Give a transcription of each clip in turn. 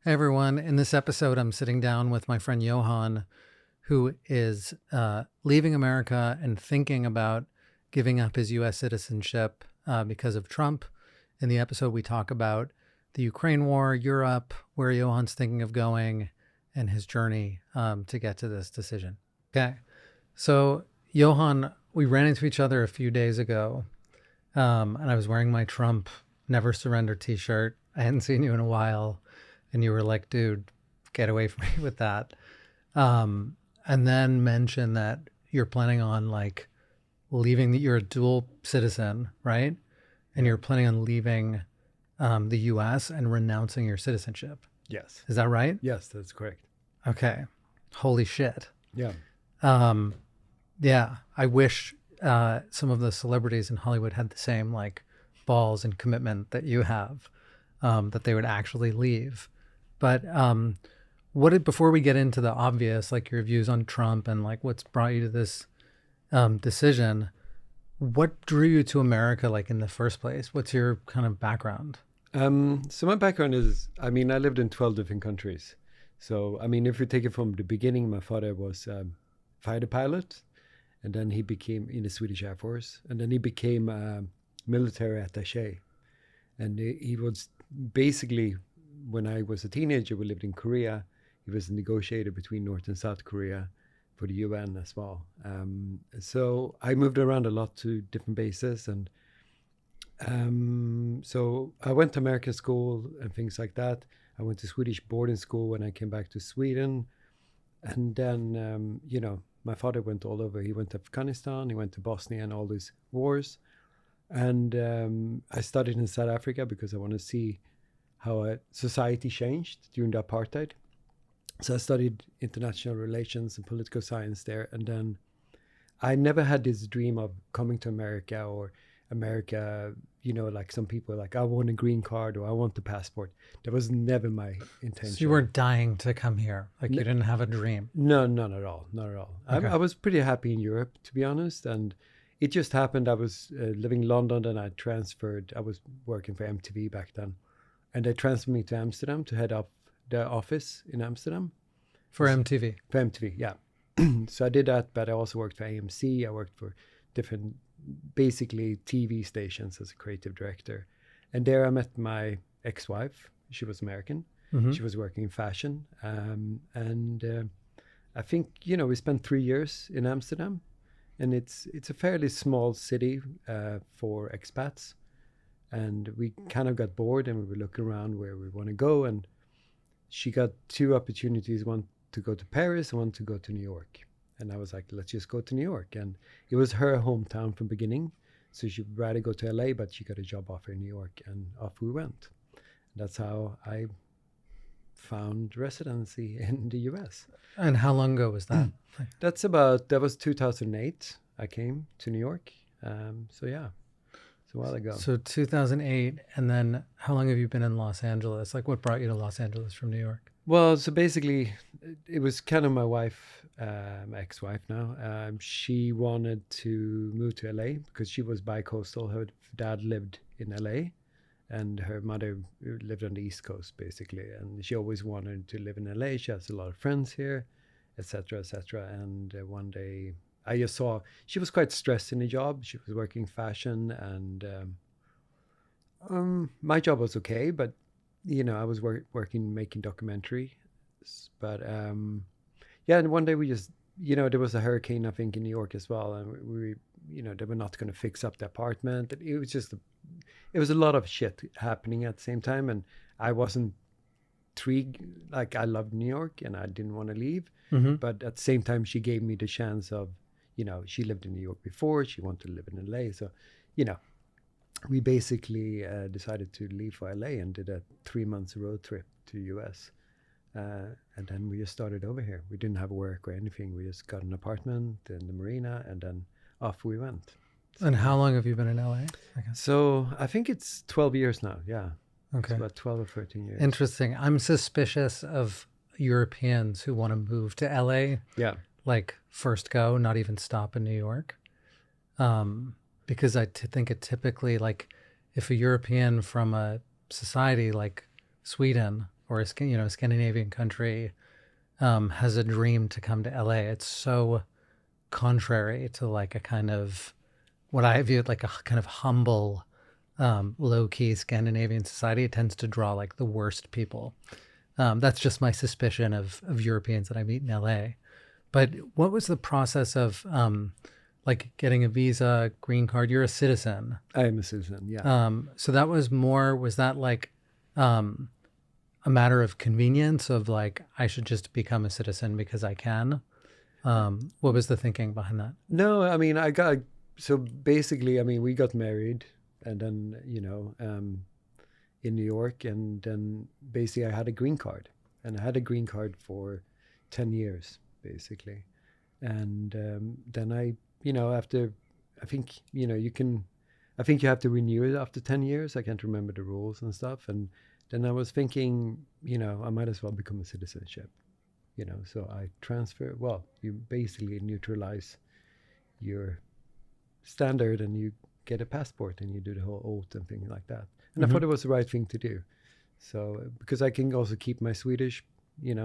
Hey everyone, in this episode, I'm sitting down with my friend Johan, who is leaving America and thinking about giving up his US citizenship because of Trump. In the episode, we talk about the Ukraine war, Europe, where Johan's thinking of going, and his journey to get to this decision. Okay, so Johan, we ran into each other a few days ago, and I was wearing my Trump Never Surrender t-shirt. I hadn't seen you in a while. And you were like, dude, get away from me with that. And then mention that you're planning on like leaving, you're a dual citizen, right? And you're planning on leaving the US and renouncing your citizenship. Yes. Is that right? Yes, that's correct. Okay. Holy shit. Yeah. Yeah. I wish some of the celebrities in Hollywood had the same like balls and commitment that you have, that they would actually leave. But before we get into the obvious, like your views on Trump and like what's brought you to this decision, what drew you to America like in the first place? What's your kind of background? So my background is, I lived in 12 different countries. So, if you take it from the beginning, my father was fighter pilot, and then he became in the Swedish Air Force, and then he became a military attaché. And he was basically, when I was a teenager, we lived in Korea. He was a negotiator between North and South Korea for the UN as well. So I moved around a lot to different bases. And so I went to American school and things like that. I went to Swedish boarding school when I came back to Sweden. And then, my father went all over. He went to Afghanistan, he went to Bosnia and all these wars. And I studied in South Africa because I wanted to see how a society changed during the apartheid. So I studied international relations and political science there. And then I never had this dream of coming to America or America, like some people are like, I want a green card or I want the passport. That was never my intention. So you weren't dying to come here. Like you didn't have a dream. No, none at all. Not at all. Okay. I was pretty happy in Europe, to be honest. And it just happened. I was living in London and I transferred. I was working for MTV back then. And they transferred me to Amsterdam to head up the office in Amsterdam. For MTV? For MTV, yeah. So I did that, but I also worked for AMC. I worked for different, basically TV stations as a creative director. And there I met my ex-wife. She was American. Mm-hmm. She was working in fashion. I think, we spent 3 years in Amsterdam. And it's a fairly small city for expats. And we kind of got bored and we were looking around where we want to go. And she got 2 opportunities, one to go to Paris and one to go to New York. And I was like, let's just go to New York. And it was her hometown from the beginning. So she'd rather go to LA, but she got a job offer in New York and off we went. And that's how I found residency in the US. And how long ago was that? That was 2008. I came to New York. So yeah. It's a while ago. So 2008, and then how long have you been in Los Angeles? Like what brought you to Los Angeles from New York? Well, so basically, it was kind of my wife, my ex-wife now. She wanted to move to LA because she was bi-coastal. Her dad lived in LA and her mother lived on the East Coast, basically. And she always wanted to live in LA. She has a lot of friends here, etc., etc. And one day, I just saw she was quite stressed in the job. She was working fashion, and my job was okay, but I was working making documentary. But yeah, and one day we just there was a hurricane I think in New York as well, and we they were not going to fix up the apartment. It was just it was a lot of shit happening at the same time, and I wasn't intrigued. Like I loved New York and I didn't want to leave, but at the same time she gave me the chance of. She lived in New York before. She wanted to live in LA. So, we basically decided to leave for LA and did a 3 months road trip to US. And then we just started over here. We didn't have work or anything. We just got an apartment in the marina and then off we went. So, and how long have you been in LA? So I think it's 12 years now. Yeah. Okay. It's about 12 or 13 years. Interesting. I'm suspicious of Europeans who want to move to LA. Yeah. Like first go, not even stop in New York. Because I think it typically, like if a European from a society like Sweden or a Scandinavian country has a dream to come to LA, it's so contrary to like a kind of what I viewed like a kind of humble, low-key Scandinavian society. It tends to draw like the worst people. That's just my suspicion of Europeans that I meet in LA. But what was the process of like getting a visa, green card? You're a citizen. I am a citizen, yeah. So that was that like um, a matter of convenience of like, I should just become a citizen because I can? What was the thinking behind that? No, I mean, so basically, I mean, we got married and then, in New York, and then basically I had a green card, and I had a green card for 10 years, basically. And then after, I think, I think you have to renew it after 10 years. I can't remember the rules and stuff. And then I was thinking, I might as well become a citizenship, so I transfer. Well, you basically neutralize your standard and you get a passport and you do the whole oath and thing like that. And I thought it was the right thing to do. So, because I can also keep my Swedish,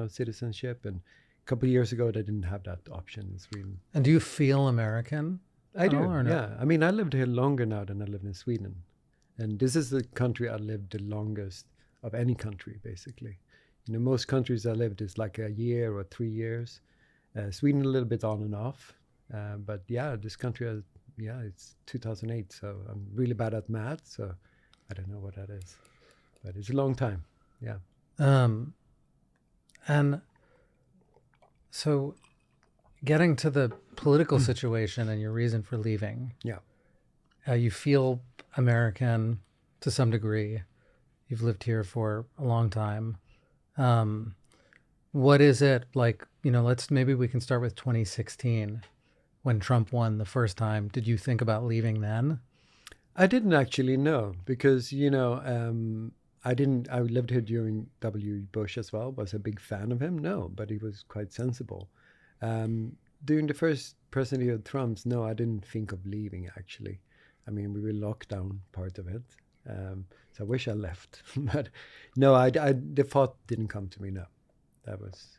citizenship. And a couple of years ago, they didn't have that option in Sweden. And do you feel American? I do, or no? yeah. I mean, I lived here longer now than I lived in Sweden. And this is the country I lived the longest of any country, basically. Most countries I lived is like a year or 3 years. Sweden a little bit on and off. But yeah, this country, it's 2008. So I'm really bad at math. So I don't know what that is. But it's a long time. Yeah. And so getting to the political situation and your reason for leaving. Yeah. You feel American to some degree. You've lived here for a long time. What is it like, maybe we can start with 2016 when Trump won the first time. Did you think about leaving then? I didn't actually know because, I lived here during W. Bush as well. Was a big fan of him? No, but he was quite sensible. During the first presidency of Trump's, no, I didn't think of leaving actually. I mean, we were locked down part of it. So I wish I left, but no, the thought didn't come to me. No, that was,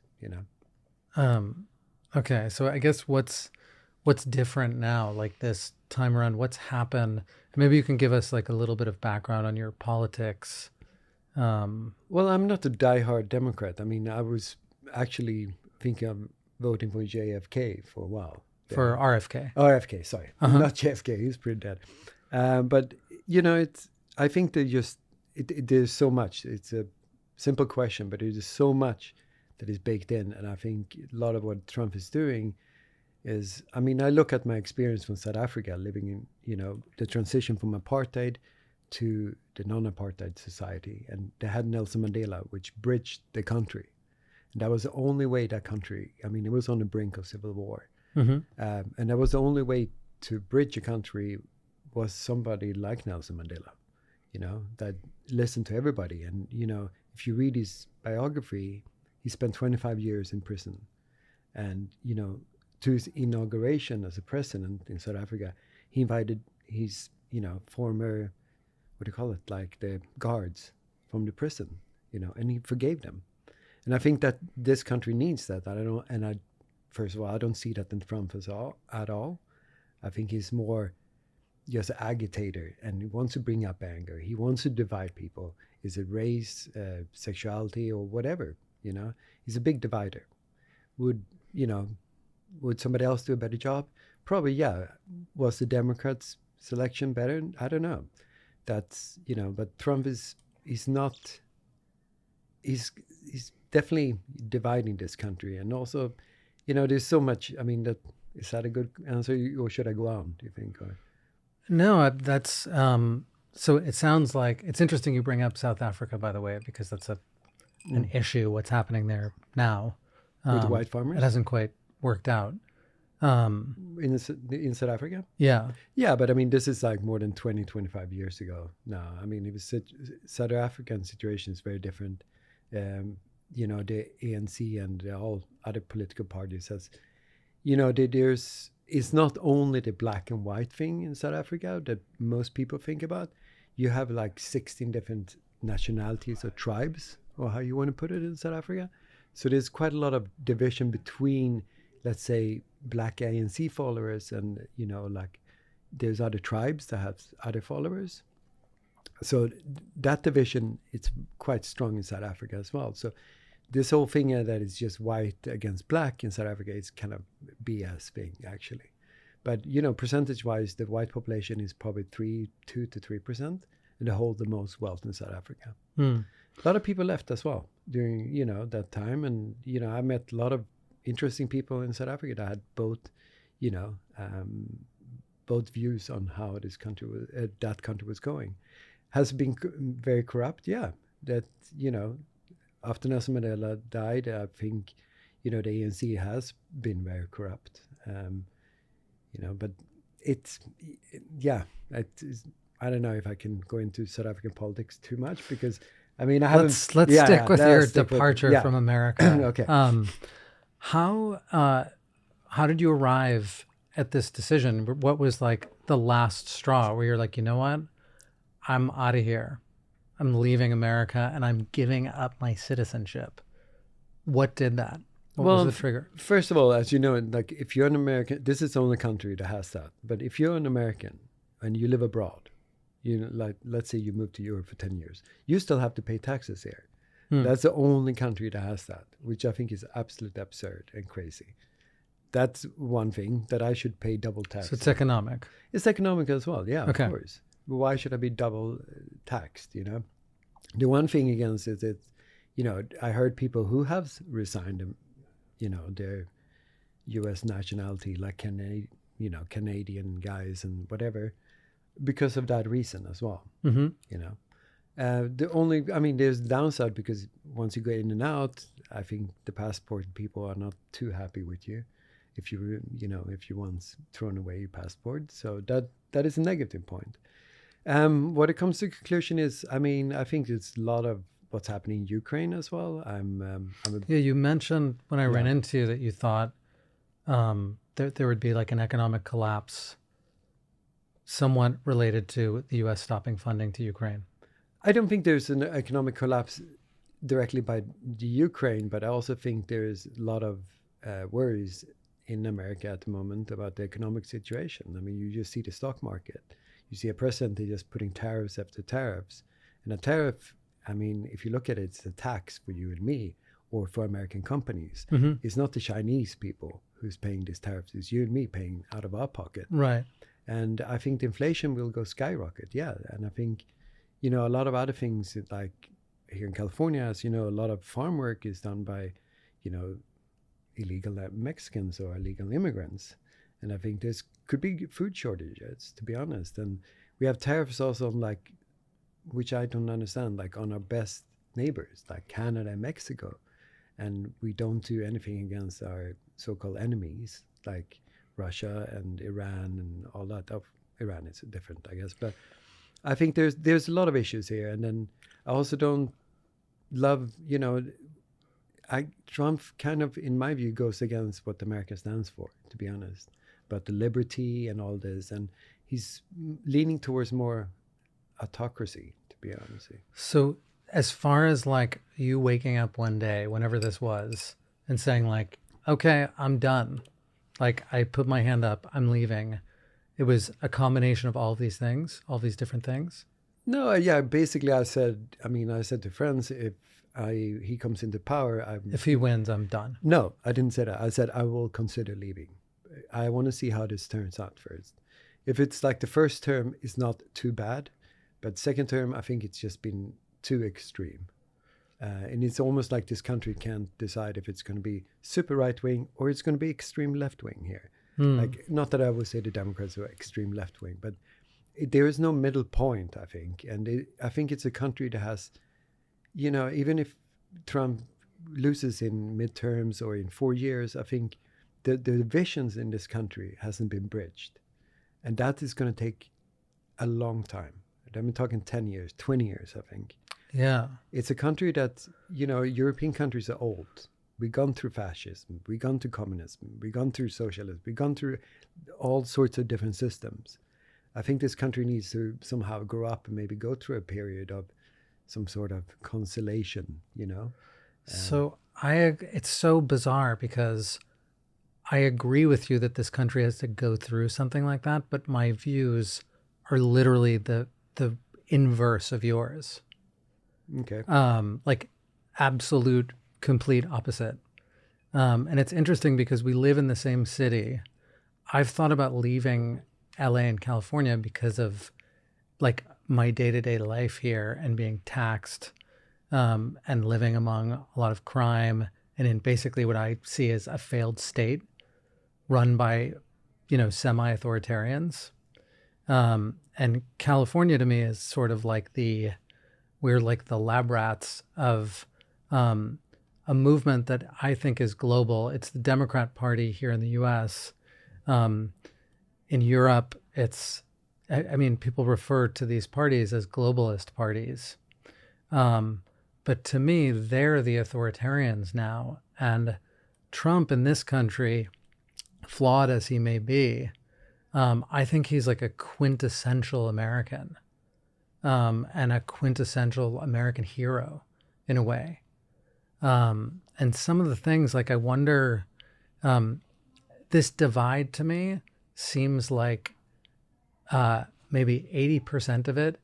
Okay. So I guess what's different now, like this time around, what's happened? Maybe you can give us like a little bit of background on your politics. Well, I'm not a diehard Democrat. I mean, I was actually thinking of voting for JFK for a while. For RFK. RFK, sorry. Not JFK, he's pretty dead. But, I think there's so much. It's a simple question, but there's so much that is baked in. And I think a lot of what Trump is doing is, I mean, I look at my experience from South Africa, living in, the transition from apartheid to the non-apartheid society. And they had Nelson Mandela, which bridged the country. And that was the only way that country, I mean, it was on the brink of civil war. And that was the only way to bridge a country was somebody like Nelson Mandela, that listened to everybody. And, if you read his biography, he spent 25 years in prison. And, to his inauguration as a president in South Africa, he invited his, former, what do you call it, like the guards from the prison, and he forgave them. And I think that this country needs that. First of all, I don't see that in Trump at all. I think he's more just an agitator, and he wants to bring up anger. He wants to divide people. Is it race, sexuality, or whatever? He's a big divider. Would somebody else do a better job? Probably, yeah. Was the Democrats' selection better? I don't know. That's but Trump he's definitely dividing this country, and also, there's so much. I mean, is that a good answer, or should I go on? Do you think? Or? No, that's so it sounds like it's interesting you bring up South Africa, by the way, because that's an issue. What's happening there now With the white farmers? It hasn't quite worked out. In South Africa? Yeah. Yeah, but I mean, this is like more than 20, 25 years ago now. I mean, it was South African situation is very different. The ANC and all other political parties has, it's not only the black and white thing in South Africa that most people think about. You have like 16 different nationalities or tribes or how you want to put it, in South Africa. So there's quite a lot of division between, let's say, black ANC followers and, like there's other tribes that have other followers. So that division, it's quite strong in South Africa as well. So this whole thing that is just white against black in South Africa is kind of BS thing, actually. But, percentage-wise, the white population is probably 2 to 3%, and they hold the most wealth in South Africa. A lot of people left as well during, that time. And, I met a lot of interesting people in South Africa that had both, both views on how this country was, that country was going. Has been very corrupt, yeah. That, after Nelson Mandela died, I think, the ANC has been very corrupt. But I don't know if I can go into South African politics too much because, I mean, I haven't. Let's stick with your departure from America. Okay. How did you arrive at this decision? What was like the last straw where you're like, you know what, I'm out of here. I'm leaving America and I'm giving up my citizenship. What did that? What was the trigger? First of all, as you know, like if you're an American, this is the only country that has that. But if you're an American and you live abroad, like let's say you move to Europe for 10 years, you still have to pay taxes here. That's the only country that has that, which I think is absolutely absurd and crazy. That's one thing, that I should pay double tax. So it's economic. It's economic as well, yeah, okay. Of course. Why should I be double taxed, The one thing against it is, I heard people who have resigned, their U.S. nationality, like Canadian guys and whatever, because of that reason as well, there's downside because once you go in and out, I think the passport people are not too happy with you if you once thrown away your passport. So that is a negative point. What it comes to conclusion is, I think it's a lot of what's happening in Ukraine as well. You mentioned when I ran into you that you thought there would be like an economic collapse somewhat related to the U.S. stopping funding to Ukraine. I don't think there's an economic collapse directly by the Ukraine, but I also think there's a lot of worries in America at the moment about the economic situation. I mean, you just see the stock market. You see a president just putting tariffs after tariffs. And a tariff, if you look at it, it's a tax for you and me or for American companies. It's not the Chinese people who's paying these tariffs. It's you and me paying out of our pocket. Right. And I think the inflation will go skyrocket, yeah. And I think, a lot of other things, like here in California, as you know, a lot of farm work is done by, illegal Mexicans or illegal immigrants. And I think there's could be food shortages, to be honest. And we have tariffs also on which I don't understand, like on our best neighbors, like Canada and Mexico. And we don't do anything against our so-called enemies, like Russia and Iran and all that. Iran is different, I guess. But I think there's a lot of issues here. And then I also don't love, Trump kind of, in my view, goes against what America stands for, to be honest, about the liberty and all this. And he's leaning towards more autocracy, to be honest. So as far as you waking up one day, whenever this was, and saying okay, I'm done. I put my hand up, I'm leaving. It was a combination of all of these things, all these different things? No, yeah, basically I said to friends, if he comes into power, if he wins, I'm done. No, I didn't say that. I said I will consider leaving. I want to see how this turns out first. If it's the first term is not too bad, but second term, I think it's just been too extreme. And it's almost like this country can't decide if it's going to be super right-wing or it's going to be extreme left-wing here. Not that I would say the Democrats are extreme left-wing, but there is no middle point, I think. And I think it's a country that has, even if Trump loses in midterms or in 4 years, I think the divisions in this country hasn't been bridged. And that is going to take a long time. I'm talking 10 years, 20 years, I think. Yeah. It's a country that, European countries are old. We've gone through fascism. We've gone through communism. We've gone through socialism. We've gone through all sorts of different systems. I think this country needs to somehow grow up and maybe go through a period of some sort of consolation, you know. So it's so bizarre because I agree with you that this country has to go through something like that, but my views are literally the inverse of yours. Okay. Like absolute, complete opposite. And it's interesting because we live in the same city. I've thought about leaving LA and California because of like my day-to-day life here and being taxed and living among a lot of crime and in basically what I see as a failed state run by, semi-authoritarians. And California to me is sort of like we're like the lab rats of a movement that I think is global. It's the Democrat Party here in the US. In Europe, I mean, people refer to these parties as globalist parties. But to me, they're the authoritarians now. And Trump in this country, flawed as he may be, I think he's like a quintessential American and a quintessential American hero in a way. And some of the things, like I wonder, this divide to me seems like maybe 80% of it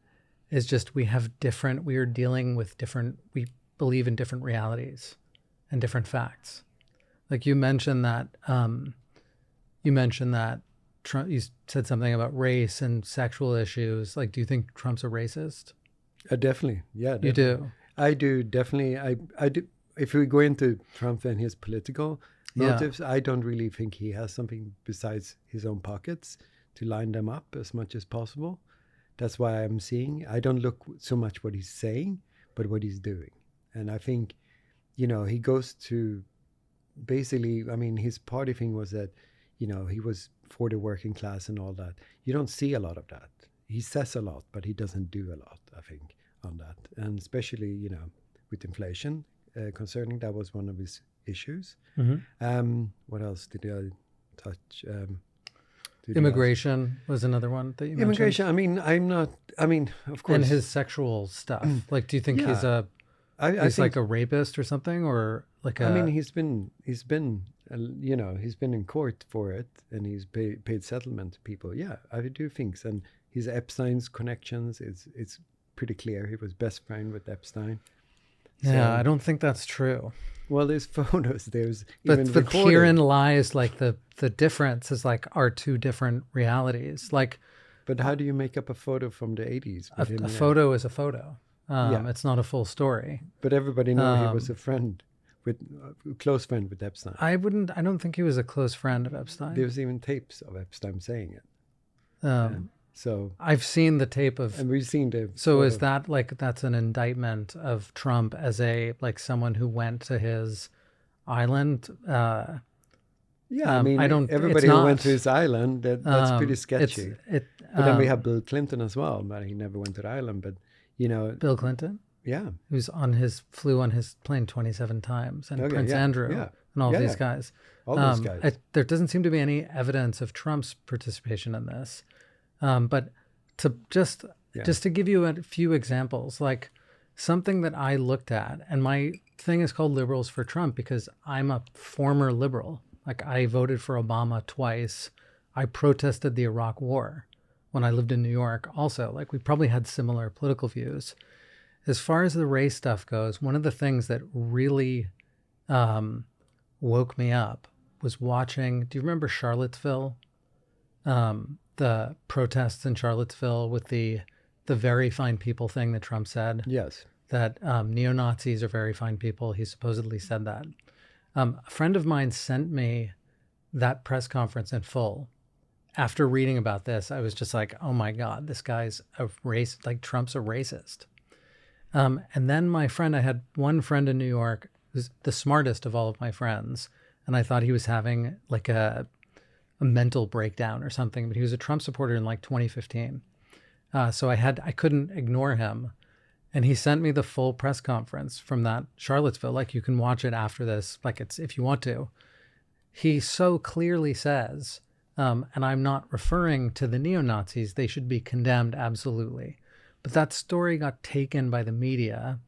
is just we are dealing with we believe in different realities and different facts. Like you mentioned that Trump, you said something about race and sexual issues. Like, do you think Trump's a racist? Definitely. Yeah. Definitely. You do? I do. Definitely. I do. If we go into Trump and his political motives, I don't really think he has something besides his own pockets to line them up as much as possible. That's why I'm seeing. I don't look so much what he's saying, but what he's doing. And I think, he goes to basically, I mean, his party thing was that, he was for the working class and all that. You don't see a lot of that. He says a lot, but he doesn't do a lot, I think, on that. And especially, with inflation, concerning that was one of his issues. Mm-hmm. What else did I touch? Immigration was another one that you mentioned. Immigration. I mean, of course. And his sexual stuff. Like, do you think he's he's like a rapist or something, or like I mean, he's been in court for it, and he's paid settlement to people. Yeah, I do think so. And his Epstein's connections, it's pretty clear. He was best friend with Epstein. Yeah, I don't think that's true. Well, there's photos. There's but even herein lies like the difference is like our two different realities. Like, but how do you make up a photo from the 80s? A photo is a photo. It's not a full story. But everybody knows he was a close friend with Epstein. I don't think he was a close friend of Epstein. There's even tapes of Epstein saying it. So I've seen the tape of, and we've seen the. So is that like that's an indictment of Trump as someone who went to his island? Yeah, I mean, everybody who went to his island, that's pretty sketchy. But then we have Bill Clinton as well, but he never went to the island. But Bill Clinton, who's flew on his plane 27 times, and Prince Andrew, and all these guys. All those guys. There doesn't seem to be any evidence of Trump's participation in this. But to just to give you a few examples, like something that I looked at, and my thing is called Liberals for Trump because I'm a former liberal. Like I voted for Obama twice. I protested the Iraq War when I lived in New York also. Like we probably had similar political views. As far as the race stuff goes, one of the things that really woke me up was watching, do you remember Charlottesville? The protests in Charlottesville with the very fine people thing that Trump said. Yes. That neo-Nazis are very fine people. He supposedly said that. A friend of mine sent me that press conference in full. After reading about this, I was just like, oh my God, this guy's a racist, like Trump's a racist. And then I had one friend in New York who's the smartest of all of my friends. And I thought he was having like a mental breakdown or something, but he was a Trump supporter in like 2015. So I couldn't ignore him. And he sent me the full press conference from that Charlottesville. Like you can watch it after this, like it's, if you want to. He so clearly says, and I'm not referring to the neo-Nazis, they should be condemned absolutely. But that story got taken by the media,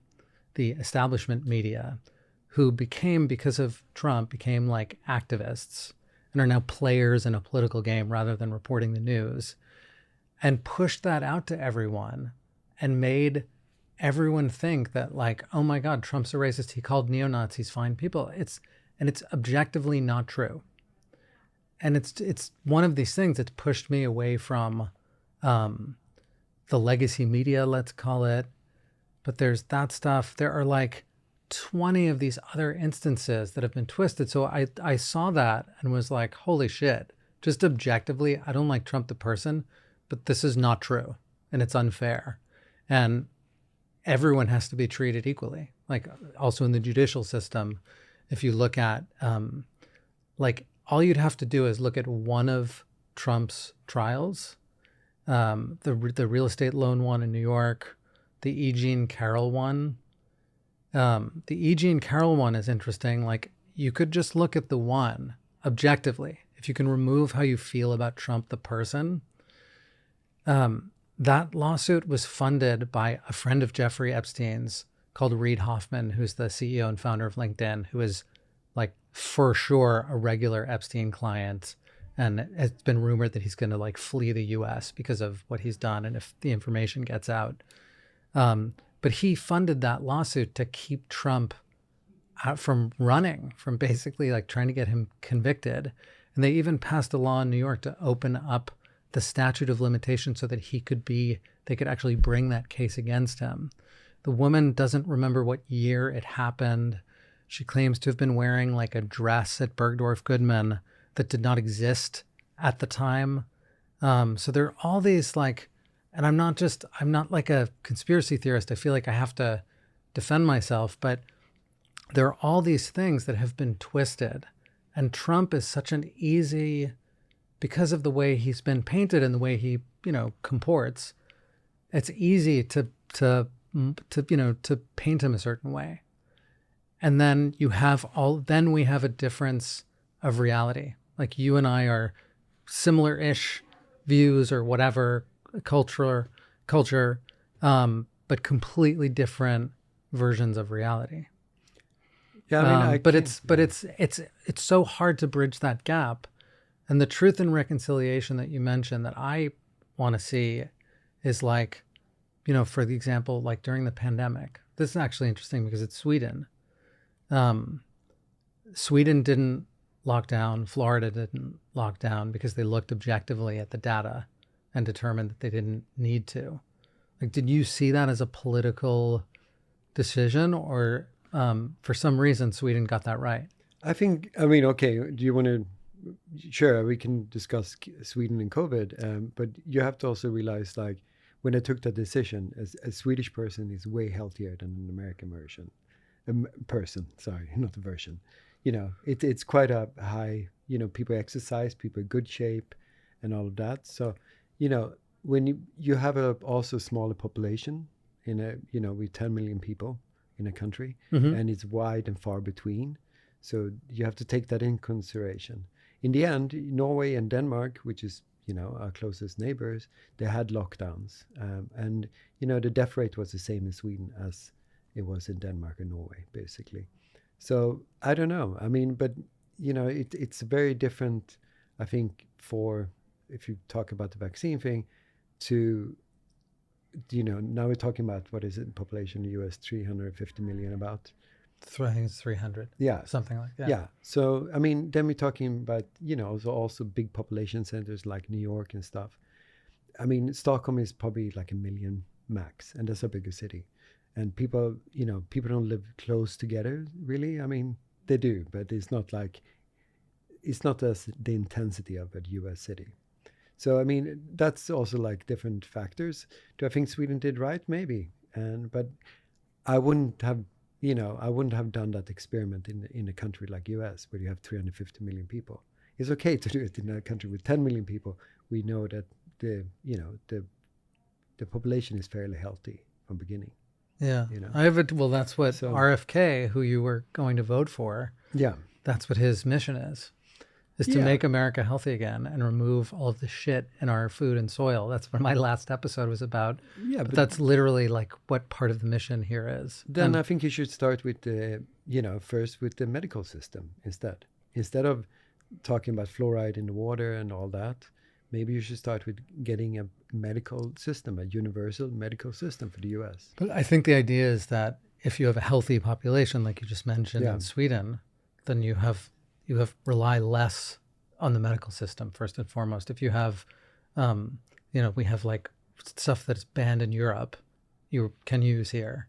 the establishment media, who became, because of Trump, became like activists and are now players in a political game rather than reporting the news, and pushed that out to everyone and made everyone think that like, oh my God, Trump's a racist. He called neo-Nazis fine people. It's objectively not true. And it's one of these things that's pushed me away from the legacy media, let's call it. But there's that stuff. There are like 20 of these other instances that have been twisted. So I saw that and was like, holy shit, just objectively, I don't like Trump the person, but this is not true and it's unfair. And everyone has to be treated equally. Like also in the judicial system, if you look at, like all you'd have to do is look at one of Trump's trials, the real estate loan one in New York, the E. Jean Carroll one. The E. Jean Carroll one is interesting. Like you could just look at the one objectively. If you can remove how you feel about Trump the person, that lawsuit was funded by a friend of Jeffrey Epstein's called Reid Hoffman, who's the CEO and founder of LinkedIn, who is like for sure a regular Epstein client. And it's been rumored that he's going to like flee the US because of what he's done and if the information gets out. But he funded that lawsuit to keep Trump out from running, from basically like trying to get him convicted. And they even passed a law in New York to open up the statute of limitations so that they could actually bring that case against him. The woman doesn't remember what year it happened. She claims to have been wearing like a dress at Bergdorf Goodman that did not exist at the time. So there are all these like, and I'm not like a conspiracy theorist. I feel like I have to defend myself, but there are all these things that have been twisted. And Trump is such an easy, because of the way he's been painted and the way he, comports, it's easy to paint him a certain way. And then then we have a difference of reality. Like you and I are similar-ish views or whatever, culture, but completely different versions of reality. Yeah, I mean, it's so hard to bridge that gap. And the truth and reconciliation that you mentioned that I want to see is like, for the example, like during the pandemic, this is actually interesting because it's Sweden. Sweden didn't lock down. Florida didn't lock down because they looked objectively at the data and determined that they didn't need to. Like, did you see that as a political decision or for some reason Sweden got that right? Okay, do you want to, sure, we can discuss Sweden and COVID, but you have to also realize like when I took that decision, a Swedish person is way healthier than an American person, sorry, not the version. It's quite a high, people exercise, people in good shape and all of that. So, when you have also smaller population with 10 million people in a country, Mm-hmm. and it's wide and far between. So you have to take that in consideration. In the end, Norway and Denmark, which is, our closest neighbors, they had lockdowns. And, the death rate was the same in Sweden as it was in Denmark and Norway, basically. So I don't know. I mean, but, it's very different, I think, if you talk about the vaccine thing, to, now we're talking about, what is it, population in the US, 350 million about? I think it's 300. Yeah. Something like that. Yeah. So, I mean, then we're talking about, also big population centers like New York and stuff. I mean, Stockholm is probably like 1 million max, and that's a bigger city. And people don't live close together, really. I mean, they do, but it's not as the intensity of a US city. So, I mean, that's also like different factors. Do I think Sweden did right? Maybe. But I wouldn't have done that experiment in a country like US where you have 350 million people. It's okay to do it in a country with 10 million people. We know that the population is fairly healthy from beginning. Yeah. That's what RFK, who you were going to vote for. Yeah. That's what his mission is is to make America healthy again and remove all of the shit in our food and soil. That's what my last episode was about. Yeah, but that's literally like what part of the mission here is. Then I think you should start with the, first with the medical system instead of talking about fluoride in the water and all that. Maybe you should start with getting a medical system, a universal medical system for the US. But I think the idea is that if you have a healthy population, like you just mentioned in Sweden, then you rely less on the medical system first and foremost. If you have, we have like stuff that's banned in Europe, you can use here.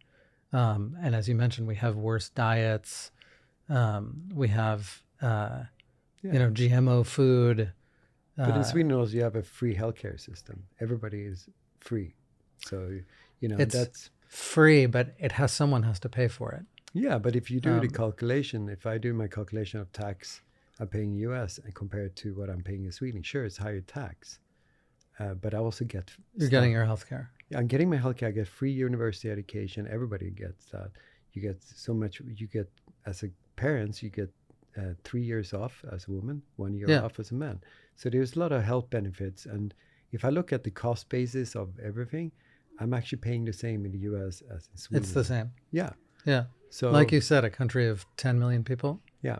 And as you mentioned, we have worse diets. We have, GMO food. But in Sweden also you have a free healthcare system. Everybody is free. So, it's that's free, but someone has to pay for it. Yeah, but if you do the calculation, if I do my calculation of tax I'm paying in US and compare it to what I'm paying in Sweden, sure, it's higher tax. But I also get... You're getting your healthcare. Yeah, I'm getting my healthcare. I get free university education. Everybody gets that. You get so much. You get, as a parents, you get 3 years off as a woman, 1 year off as a man. So there's a lot of health benefits. And if I look at the cost basis of everything, I'm actually paying the same in the US as in Sweden. It's the same. Yeah. Yeah. So, like you said, a country of 10 million people. Yeah.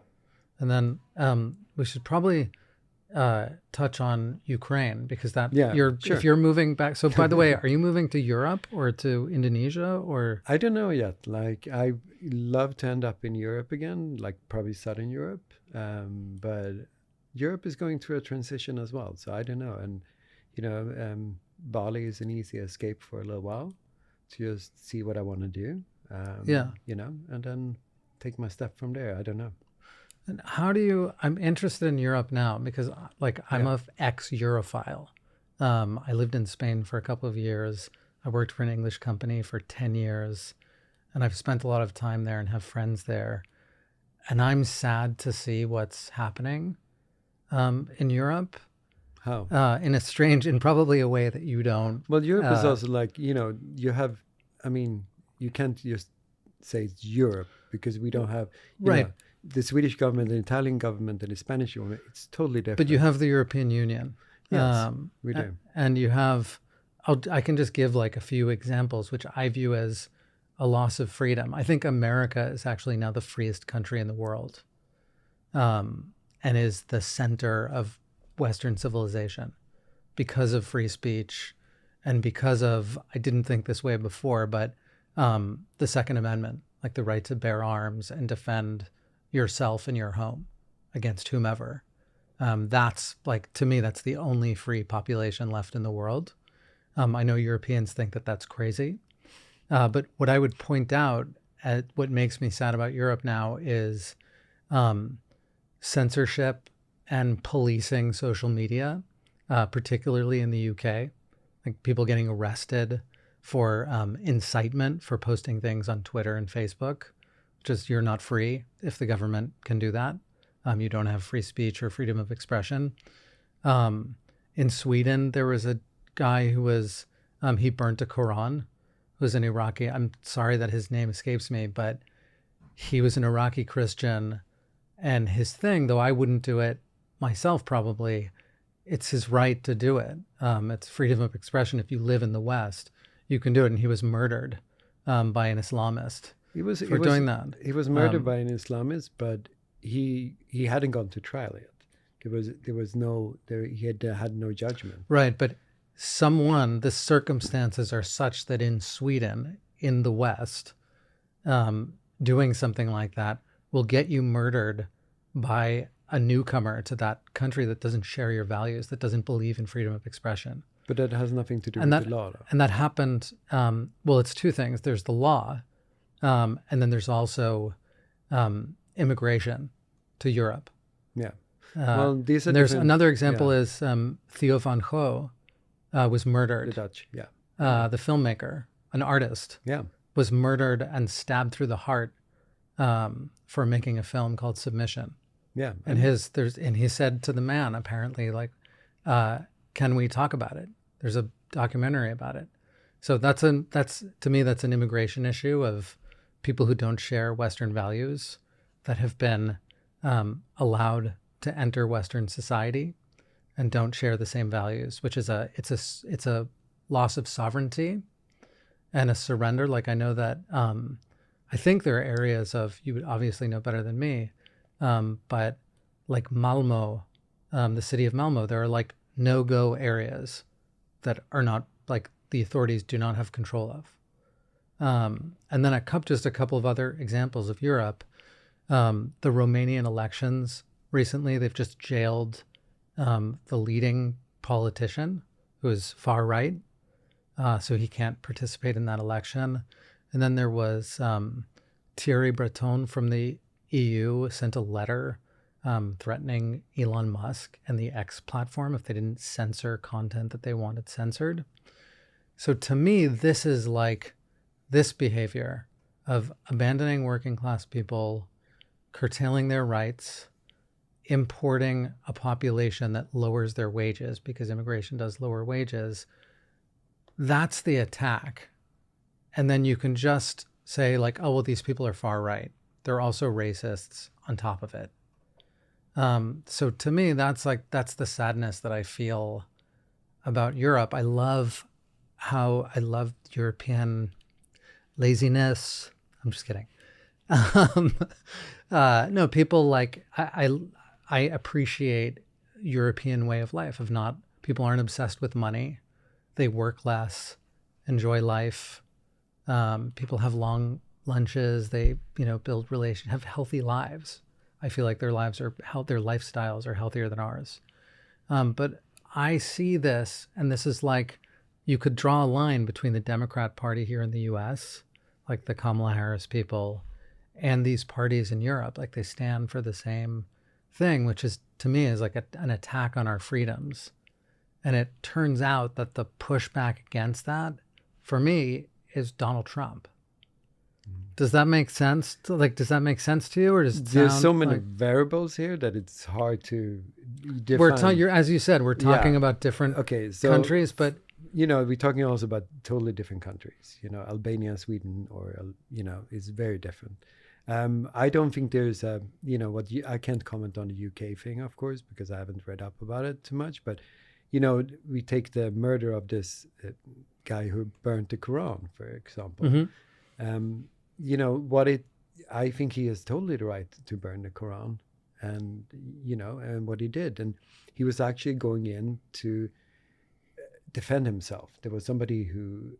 And then we should probably touch on Ukraine, because if you're moving back. So by the way, are you moving to Europe or to Indonesia or? I don't know yet. Like, I love to end up in Europe again, like probably Southern Europe. But Europe is going through a transition as well. So I don't know. And, Bali is an easy escape for a little while to just see what I want to do. And then take my step from there. I don't know. And I'm interested in Europe now because I'm a ex-Europhile. I lived in Spain for a couple of years. I worked for an English company for 10 years, and I've spent a lot of time there and have friends there. And I'm sad to see what's happening in Europe. How? In probably a way that you don't. Well, Europe is also like, you have, you can't just say it's Europe because we don't have, the Swedish government, the Italian government, and the Spanish government. It's totally different. But you have the European Union. Yes, we do. And you have, I can just give like a few examples, which I view as a loss of freedom. I think America is actually now the freest country in the world, and is the center of Western civilization because of free speech and because of, I didn't think this way before, but the Second Amendment, like the right to bear arms and defend yourself and your home against whomever. That's like, to me, that's the only free population left in the world. I know Europeans think that that's crazy. But what I would point out at what makes me sad about Europe now is censorship and policing social media, particularly in the UK, like people getting arrested for incitement for posting things on Twitter and Facebook. Just, you're not free if the government can do that. You don't have free speech or freedom of expression. In Sweden, there was a guy who was, he burnt a Quran, who was an Iraqi. I'm sorry that his name escapes me, but he was an Iraqi Christian. And his thing, though I wouldn't do it myself probably, it's his right to do it. It's freedom of expression. If you live in the West, you can do it. And he was murdered by an Islamist. He was doing that. He was murdered by an Islamist, but he hadn't gone to trial yet. He had no judgment. Right, but the circumstances are such that in Sweden, in the West, doing something like that will get you murdered by a newcomer to that country that doesn't share your values, that doesn't believe in freedom of expression. But that has nothing to do with the law, though. And that happened, it's two things. There's the law, and then there's also immigration to Europe. Yeah. These are there's another example is Theo van Gogh was murdered. The Dutch, the filmmaker, an artist, was murdered and stabbed through the heart for making a film called Submission. Yeah. And he said to the man, apparently, like, can we talk about it? There's a documentary about it. So to me, that's an immigration issue of people who don't share Western values that have been allowed to enter Western society and don't share the same values, which is it's a loss of sovereignty and a surrender. Like I know that I think there are areas of, you would obviously know better than me, but like Malmo, the city of Malmo, there are like no-go areas that are not, like, the authorities do not have control of. And then just a couple of other examples of Europe. The Romanian elections recently, they've just jailed the leading politician who is far right, so he can't participate in that election. And then there was Thierry Breton from the EU sent a letter threatening Elon Musk and the X platform if they didn't censor content that they wanted censored. So to me, this is like this behavior of abandoning working class people, curtailing their rights, importing a population that lowers their wages because immigration does lower wages. That's the attack. And then you can just say like, oh, well, these people are far right. They're also racists on top of it. So to me, that's the sadness that I feel about Europe. I love European laziness. I'm just kidding. No, people like, I appreciate European way of life people aren't obsessed with money. They work less, enjoy life. People have long lunches. They, build have healthy lives. I feel like their lifestyles are healthier than ours. But I see this, and this is like, you could draw a line between the Democrat Party here in the US, like the Kamala Harris people, and these parties in Europe. Like they stand for the same thing, which is, to me, is like an attack on our freedoms. And it turns out that the pushback against that, for me, is Donald Trump. Does that make sense? Does that make sense to you, or does it sound there's so many like variables here that it's hard to define? As you said, we're talking about different countries, but we're talking also about totally different countries. Albania and Sweden, or is very different. I don't think there's I can't comment on the UK thing, of course, because I haven't read up about it too much. But we take the murder of this guy who burnt the Quran, for example. Mm-hmm. I think he has totally the right to burn the Quran, and what he did, and he was actually going in to defend himself. There was somebody who,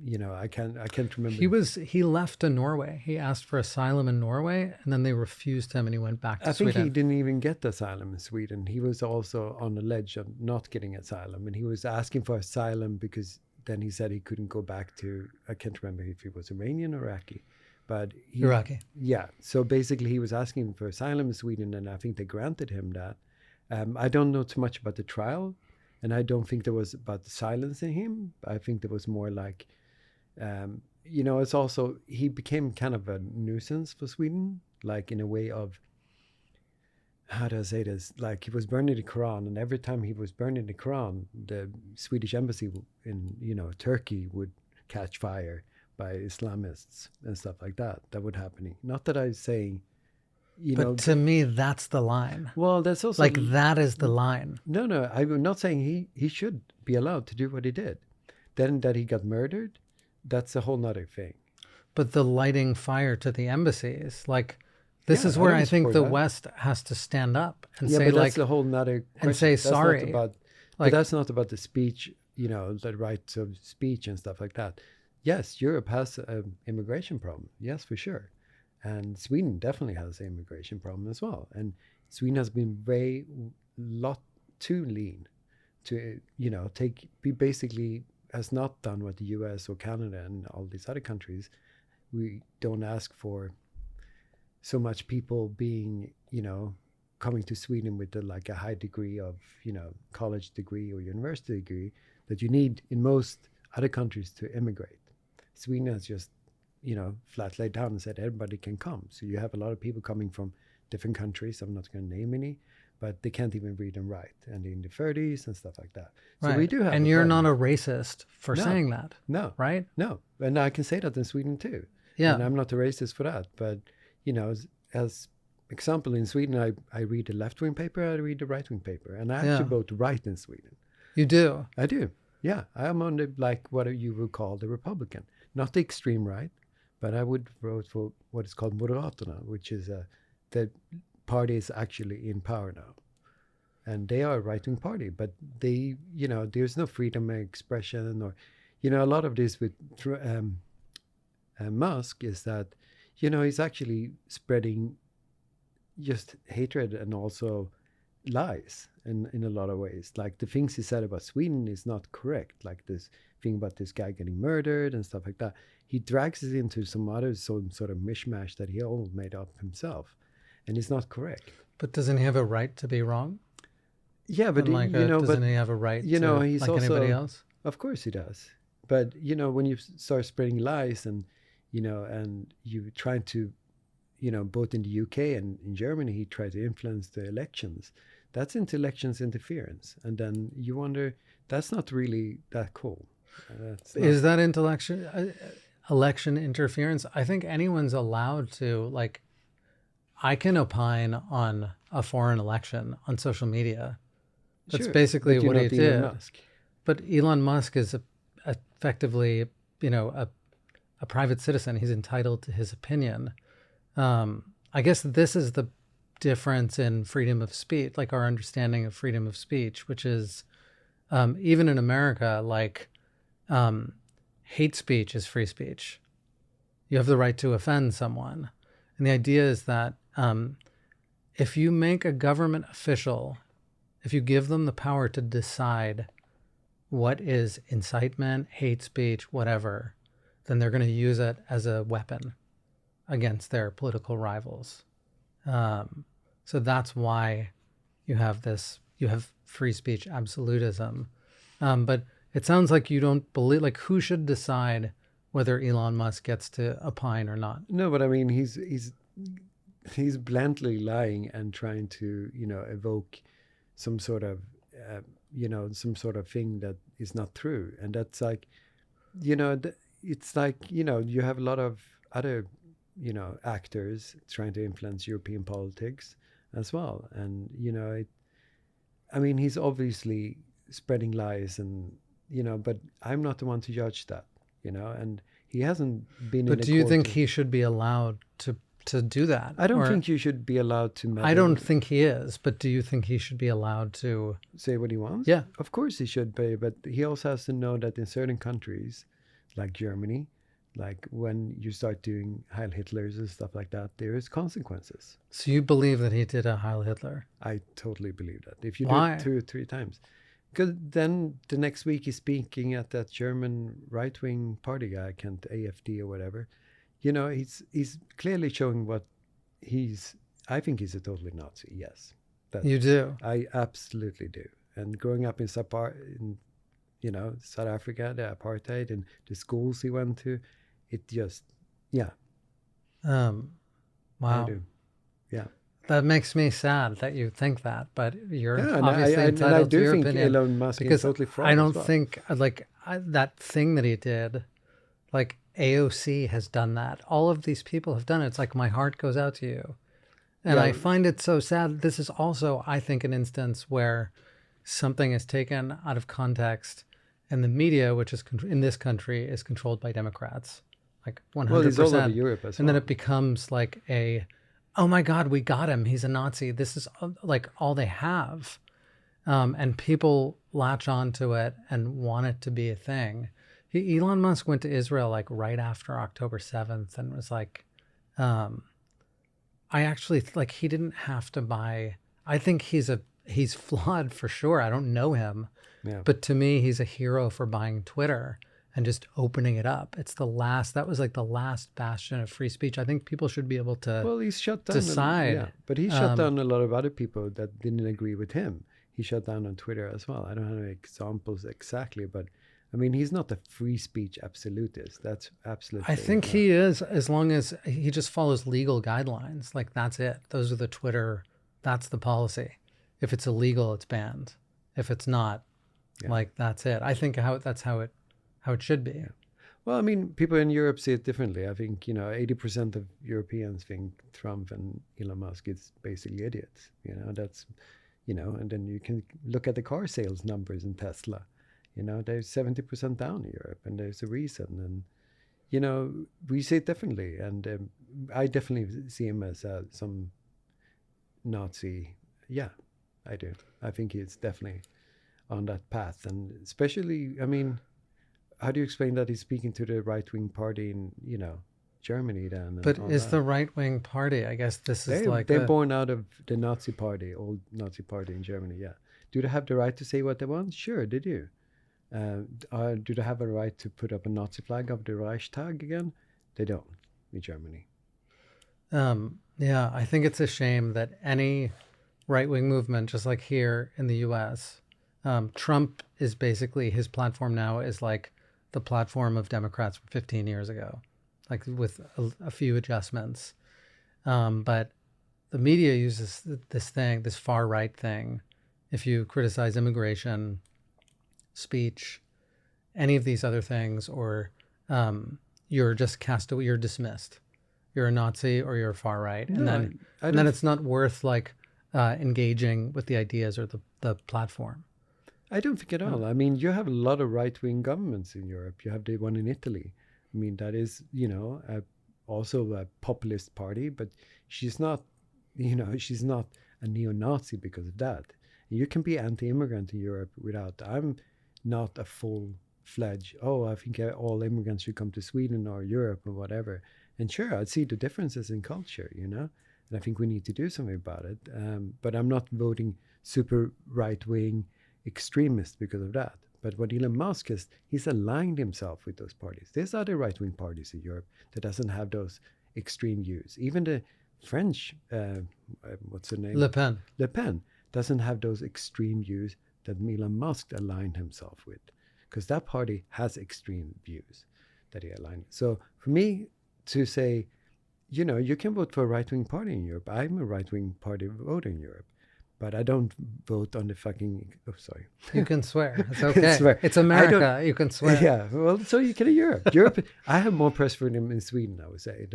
I can't remember. He left to Norway. He asked for asylum in Norway, and then they refused him, and he went back to Sweden. I think he didn't even get asylum in Sweden. He was also on the ledge of not getting asylum, and he was asking for asylum because then he said he couldn't go back to, I can't remember if he was Iranian or Iraqi, but Iraqi. Yeah. So basically he was asking for asylum in Sweden, and I think they granted him that. I don't know too much about the trial, and I don't think there was about silencing him. I think there was more like, it's also, he became kind of a nuisance for Sweden, like in a way of, how do I say this? Like he was burning the Quran, and every time he was burning the Quran, the Swedish embassy in, Turkey would catch fire by Islamists and stuff like that. That would happen. Not that I'm saying, but to me, that's the line. Well, that's also like, that is the line. No, I'm not saying he should be allowed to do what he did. Then that he got murdered, that's a whole nother thing. But the lighting fire to the embassies, like, this is where I think the West has to stand up and say, but like, that's a whole nother question. And say that's sorry. But that's not about the speech, the rights of speech and stuff like that. Yes, Europe has an immigration problem. Yes, for sure. And Sweden definitely has an immigration problem as well. And Sweden has been too lean to, basically has not done what the US or Canada and all these other countries. We don't ask for so much people being, coming to Sweden with a high degree of, college degree or university degree that you need in most other countries to immigrate. Sweden has just, flat laid down and said everybody can come. So you have a lot of people coming from different countries. I'm not going to name any, but they can't even read and write, and in the 30s and stuff like that. So right. We do have. And you're not a racist for saying that. No. Right? No. And I can say that in Sweden too. Yeah. And I'm not a racist for that. But, as example, in Sweden, I read the left-wing paper, I read the right-wing paper, and I Yeah. actually vote right in Sweden. You do. I do. Yeah, I am on the, like, what you would call the Republican, not the extreme right, but I would vote for what is called Moderaterna, which is the party is actually in power now, and they are a right-wing party, but they, there's no freedom of expression, or, a lot of this with Musk is that, he's actually spreading just hatred and also lies in a lot of ways. Like the things he said about Sweden is not correct. Like this thing about this guy getting murdered and stuff like that. He drags it into some sort of mishmash that he all made up himself, and it's not correct. But doesn't he have a right to be wrong? Yeah, but doesn't he have a right to, he's like also, anybody else? Of course he does. But when you start spreading lies and and you try to, both in the UK and in Germany, he tried to influence the elections. That's elections interference, and then you wonder, that's not really that cool. Is that election interference? I think anyone's allowed to, like, I can opine on a foreign election on social media. That's basically what he did. Musk. But Elon Musk is effectively, a private citizen. He's entitled to his opinion. I guess this is the difference in freedom of speech, like our understanding of freedom of speech, which is even in America, like hate speech is free speech. You have the right to offend someone. And the idea is that if you make a government official, if you give them the power to decide what is incitement, hate speech, whatever, then they're going to use it as a weapon against their political rivals. So that's why you have free speech absolutism. But it sounds like you don't believe, like, who should decide whether Elon Musk gets to opine or not? No, but I mean, he's bluntly lying and trying to, evoke some sort of, some sort of thing that is not true. And that's like, it's like, you have a lot of other, actors trying to influence European politics as well. And, I mean, he's obviously spreading lies and, but I'm not the one to judge that, and he hasn't been But do you think he should be allowed to do that? I don't think you should be allowed to meddle. I don't think he is, but do you think he should be allowed to say what he wants? Yeah. Of course he should be, but he also has to know that in certain countries, like Germany, like when you start doing Heil Hitlers and stuff like that, there is consequences. So you believe that he did a Heil Hitler? I totally believe that. If you Why? do it 2 or 3 times. Because then the next week he's speaking at that German right-wing party guy, AFD or whatever. He's clearly showing what I think he's a totally Nazi, yes. You do? I absolutely do. And growing up in South Africa, the apartheid, and the schools he went to, it just, yeah. Wow. I do. Yeah. That makes me sad that you think that, but you're obviously and entitled to your think opinion. Elon Musk Because is totally fraud I don't as well. think, that thing that he did, like AOC has done that. All of these people have done it. It's like, my heart goes out to you. And Yeah. I find it so sad. This is also, I think, an instance where something is taken out of context, and the media, which is in this country, is controlled by Democrats, like 100%. Well, it's all over Europe as well. And then it becomes like oh my God, we got him. He's a Nazi. This is like all they have. And people latch onto it and want it to be a thing. Elon Musk went to Israel like right after October 7th and was like, I actually, like, he didn't have to buy. I think he's flawed for sure. I don't know him. Yeah. But to me, he's a hero for buying Twitter and just opening it up. That was like the last bastion of free speech. I think people should be able to he's shut down. decide. But he shut down a lot of other people that didn't agree with him. He shut down on Twitter as well. I don't have any examples exactly, but I mean, he's not a free speech absolutist. That's absolutely. I think he is, as long as he just follows legal guidelines. Like, that's it. Those are the Twitter. That's the policy. If it's illegal, it's banned. If it's not, like, that's it. I think that's how it should be. Yeah. Well, I mean, people in Europe see it differently. I think, 80% of Europeans think Trump and Elon Musk is basically idiots. That's, and then you can look at the car sales numbers in Tesla. They're 70% down in Europe, and there's a reason. And, we see it differently. And I definitely see him as some Nazi. Yeah, I do. I think he's definitely on that path. And especially, I mean, how do you explain that he's speaking to the right-wing party in, Germany then? And But all is that? the right-wing party, I guess this is They're born out of the Nazi party, old Nazi party in Germany, yeah. Do they have the right to say what they want? Sure, they do. Do they have a right to put up a Nazi flag of the Reichstag again? They don't in Germany. Yeah, I think it's a shame that any right-wing movement, just like here in the US, Trump is basically, his platform now is like the platform of Democrats from 15 years ago, like with a few adjustments. But the media uses this far right thing. If you criticize immigration, speech, any of these other things, or you're just castaway, you're dismissed. You're a Nazi or you're far right, and then it's not worth like engaging with the ideas or the platform. I don't think at all. I mean, you have a lot of right-wing governments in Europe. You have the one in Italy. I mean, that is, also a populist party, but she's not, she's not a neo-Nazi because of that. You can be anti-immigrant in Europe without. I'm not a full-fledged, I think all immigrants should come to Sweden or Europe or whatever. And sure, I see the differences in culture, and I think we need to do something about it. But I'm not voting super right-wing extremist because of that. But what Elon Musk has, he's aligned himself with those parties. There's other right-wing parties in Europe that doesn't have those extreme views. Even the French, what's the name? Le Pen. Le Pen doesn't have those extreme views that Elon Musk aligned himself with, because that party has extreme views that he aligned. So for me to say, you can vote for a right-wing party in Europe. I'm a right-wing party voter in Europe. But I don't vote on the fucking. Oh, sorry. You can swear. It's okay. Swear. It's America. You can swear. Yeah. Well, so you can in Europe. Europe. I have more press freedom in Sweden, I would say,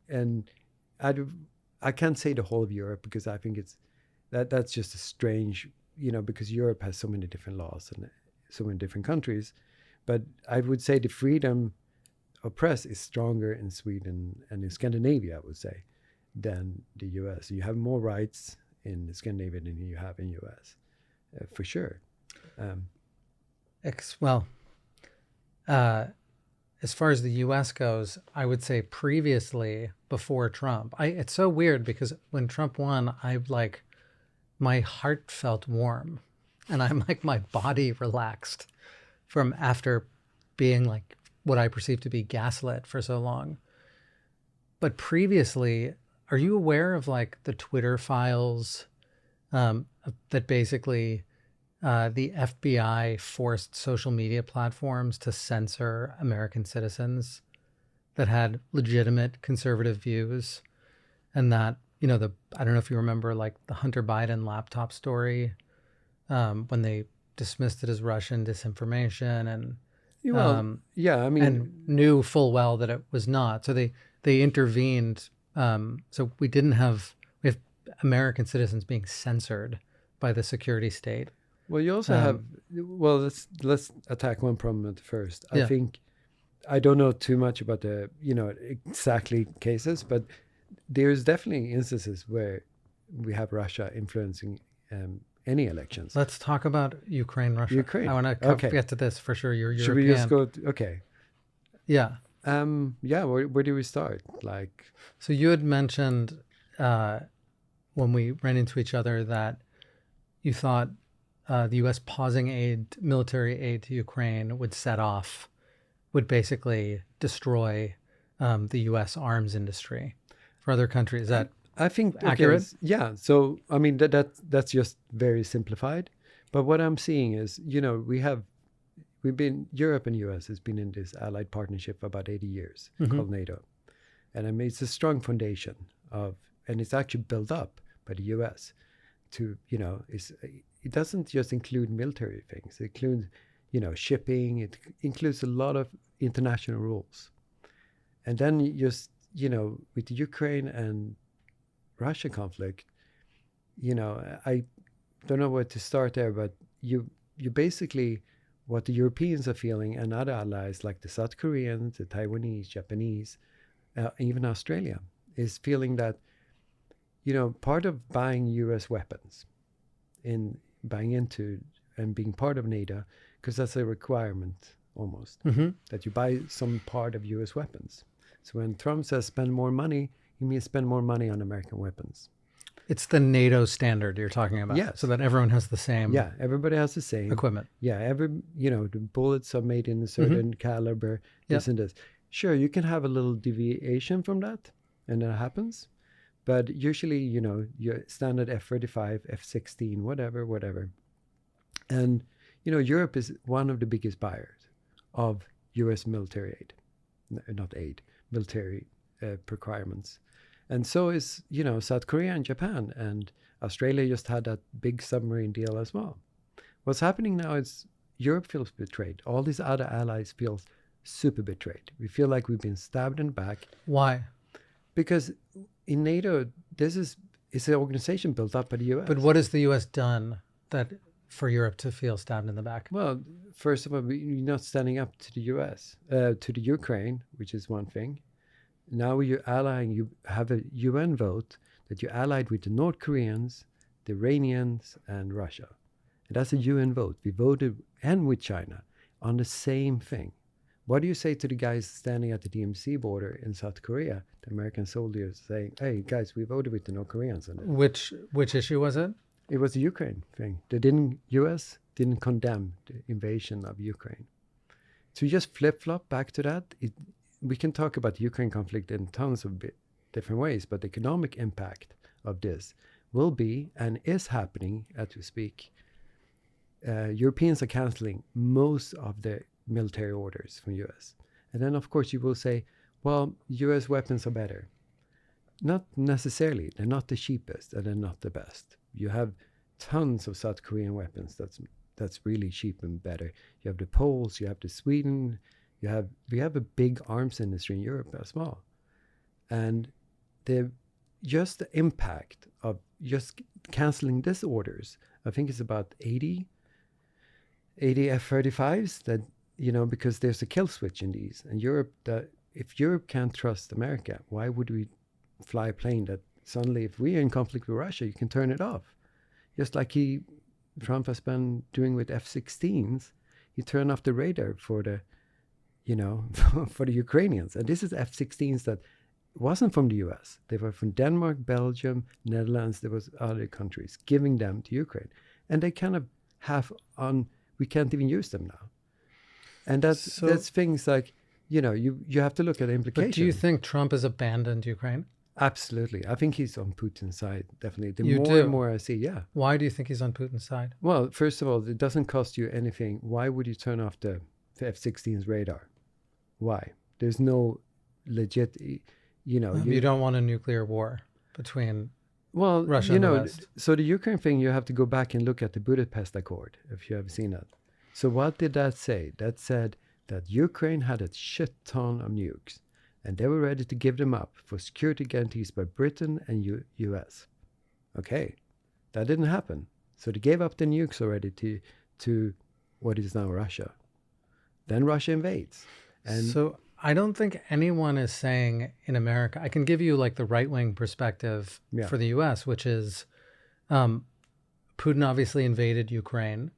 and I can't say the whole of Europe because I think that's just a strange, because Europe has so many different laws and so many different countries. But I would say the freedom of press is stronger in Sweden and in Scandinavia, I would say, than the US. You have more rights in Scandinavia than you have in US, for sure. As far as the US goes, I would say previously, before Trump, it's so weird because when Trump won, my heart felt warm and I'm like, my body relaxed from after being like what I perceive to be gaslit for so long. But previously, are you aware of like the Twitter files that basically the FBI forced social media platforms to censor American citizens that had legitimate conservative views? And that, I don't know if you remember like the Hunter Biden laptop story, when they dismissed it as Russian disinformation and yeah, I mean, and knew full well that it was not. So they intervened. So we have American citizens being censored by the security state. Well, you also have. Well, let's attack one problem at first. I think I don't know too much about the exactly cases, but there's definitely instances where we have Russia influencing any elections. Let's talk about Ukraine, Russia. Ukraine. I want to get to this for sure. You're Should European. we just go? Okay. Yeah. Yeah. Where do we start? Like. So you had mentioned when we ran into each other that you thought the U.S. pausing military aid to Ukraine would basically destroy the U.S. arms industry for other countries. Is that I think accurate? Yeah. So I mean that's just very simplified. But what I'm seeing is, Europe and US has been in this allied partnership for about 80 years called NATO. And I mean, it's a strong foundation and it's actually built up by the US to, it doesn't just include military things. It includes, shipping. It includes a lot of international rules. And then with the Ukraine and Russia conflict, I don't know where to start there, but you basically, what the Europeans are feeling and other allies like the South Koreans, the Taiwanese, Japanese, even Australia, is feeling that, part of buying US weapons, in buying into and being part of NATO, because that's a requirement almost, that you buy some part of US weapons. So when Trump says spend more money, he means spend more money on American weapons. It's the NATO standard you're talking about. Yes. So that everyone has the same everybody has the same equipment. Yeah, the bullets are made in a certain caliber, this and this. Sure, you can have a little deviation from that, and that happens. But usually, your standard F-35, F-16, whatever. And, Europe is one of the biggest buyers of U.S. military aid. Not aid, military requirements. And so is, South Korea and Japan. And Australia just had that big submarine deal as well. What's happening now is Europe feels betrayed. All these other allies feel super betrayed. We feel like we've been stabbed in the back. Why? Because in NATO, it's an organization built up by the U.S. But what has the U.S. done for Europe to feel stabbed in the back? Well, first of all, we're not standing up to the U.S., to the Ukraine, which is one thing. Now you're allying, you have a UN vote that you're allied with the North Koreans, the Iranians, and Russia. And that's a UN vote. We voted, and with China, on the same thing. What do you say to the guys standing at the DMZ border in South Korea, the American soldiers saying, hey, guys, we voted with the North Koreans on it? Which issue was it? It was the Ukraine thing. U.S. didn't condemn the invasion of Ukraine. To just flip-flop back to that, we can talk about the Ukraine conflict in tons of different ways, but the economic impact of this will be, and is happening as we speak. Europeans are canceling most of their military orders from U.S. And then, of course, you will say, well, U.S. weapons are better. Not necessarily. They're not the cheapest, and they're not the best. You have tons of South Korean weapons that's really cheap and better. You have the Poles, you have the Sweden, we have a big arms industry in Europe as well. And the impact of just canceling these orders, I think it's about 80 F-35s that, because there's a kill switch in these. And if Europe can't trust America, why would we fly a plane that suddenly, if we're in conflict with Russia, you can turn it off? Just like Trump has been doing with F-16s, he turned off the radar for the for the Ukrainians. And this is F-16s that wasn't from the US. They were from Denmark, Belgium, Netherlands. There was other countries giving them to Ukraine. And they kind of we can't even use them now. And that's things like, you have to look at the implications. But do you think Trump has abandoned Ukraine? Absolutely. I think he's on Putin's side, definitely. The more I see, yeah. Why do you think he's on Putin's side? Well, first of all, it doesn't cost you anything. Why would you turn off the F-16's radar? Why? There's no legit, You don't want a nuclear war between Russia and the West. So the Ukraine thing, you have to go back and look at the Budapest Accord, if you have seen that. So what did that say? That said that Ukraine had a shit ton of nukes, and they were ready to give them up for security guarantees by Britain and US. Okay, that didn't happen. So they gave up the nukes already to what is now Russia. Then Russia invades. And so I don't think anyone is saying in America, I can give you like the right-wing perspective for the US, which is Putin obviously invaded Ukraine.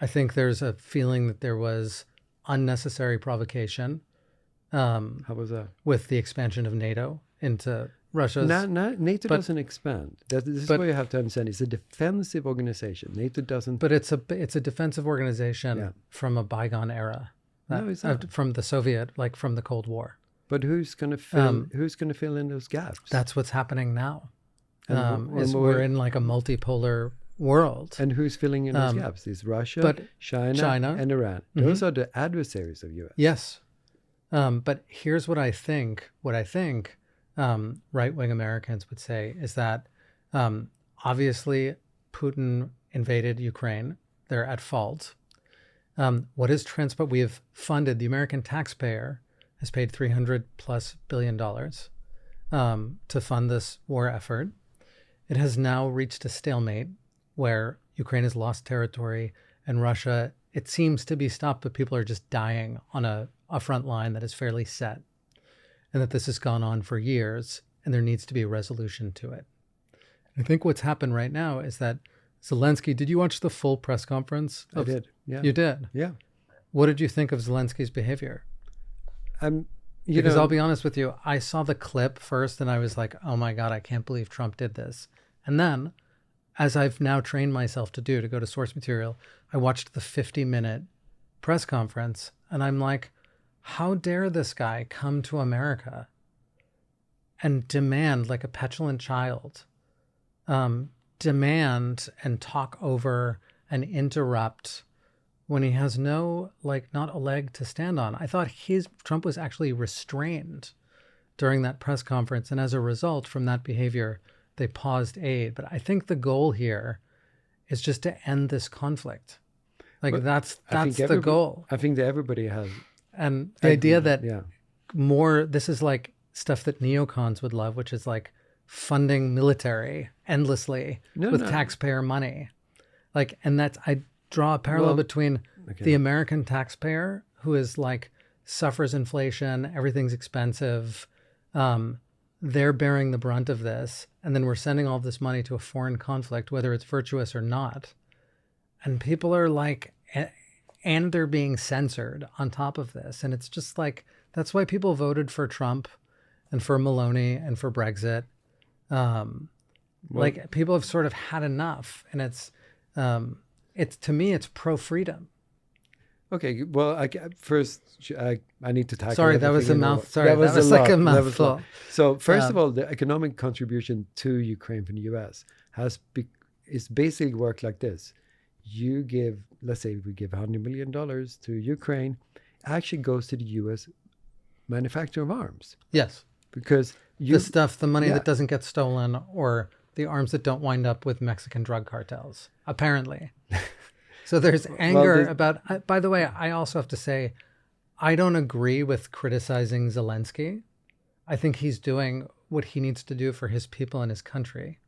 I think there's a feeling that there was unnecessary provocation. How was that? With the expansion of NATO into Russia's... NATO doesn't expand. This is what you have to understand. It's a defensive organization. NATO doesn't... But it's a defensive organization from a bygone era. No, it's not. From the Soviet, like from the Cold War. But who's going to fill in those gaps? That's what's happening now. We're in like a multipolar world. And who's filling in those gaps? It's Russia, China, and Iran. Those are the adversaries of U.S. Yes. But here's what I think. Right-wing Americans would say is that obviously Putin invaded Ukraine. They're at fault. What is transport? We have funded, the American taxpayer has paid $300+ billion to fund this war effort. It has now reached a stalemate where Ukraine has lost territory and Russia, it seems to be stopped, but people are just dying on a front line that is fairly set, and that this has gone on for years, and there needs to be a resolution to it. I think what's happened right now is that Zelensky, did you watch the full press conference? I did. Yeah. You did? Yeah. What did you think of Zelensky's behavior? Because I'll be honest with you, I saw the clip first and I was like, oh my God, I can't believe Trump did this. And then, as I've now trained myself to do, to go to source material, I watched the 50-minute press conference and I'm like, how dare this guy come to America and demand, like a petulant child, demand and talk over and interrupt when he has no, not a leg to stand on. I thought Trump was actually restrained during that press conference. And as a result, from that behavior, they paused aid. But I think the goal here is just to end this conflict. That's the goal. I think that everybody has. And the idea that this is like stuff that neocons would love, which is like funding military endlessly with taxpayer money. And I draw a parallel between the American taxpayer, who is suffers inflation, everything's expensive, they're bearing the brunt of this, and then we're sending all this money to a foreign conflict, whether it's virtuous or not, and people are and they're being censored on top of this, and it's just that's why people voted for Trump and for Maloney and for Brexit. People have sort of had enough, and it's to me, it's pro-freedom. Okay, well, I need to tackle. Sorry, that was a mouth. Sorry, that was like a mouthful. So first of all, the economic contribution to Ukraine from the U.S. is basically worked like this: you give, let's say, we give $100 million to Ukraine, actually goes to the U.S. manufacturer of arms. Yes, because the money that doesn't get stolen, or the arms that don't wind up with Mexican drug cartels, apparently. So there's anger about, by the way, I also have to say, I don't agree with criticizing Zelensky. I think he's doing what he needs to do for his people and his country.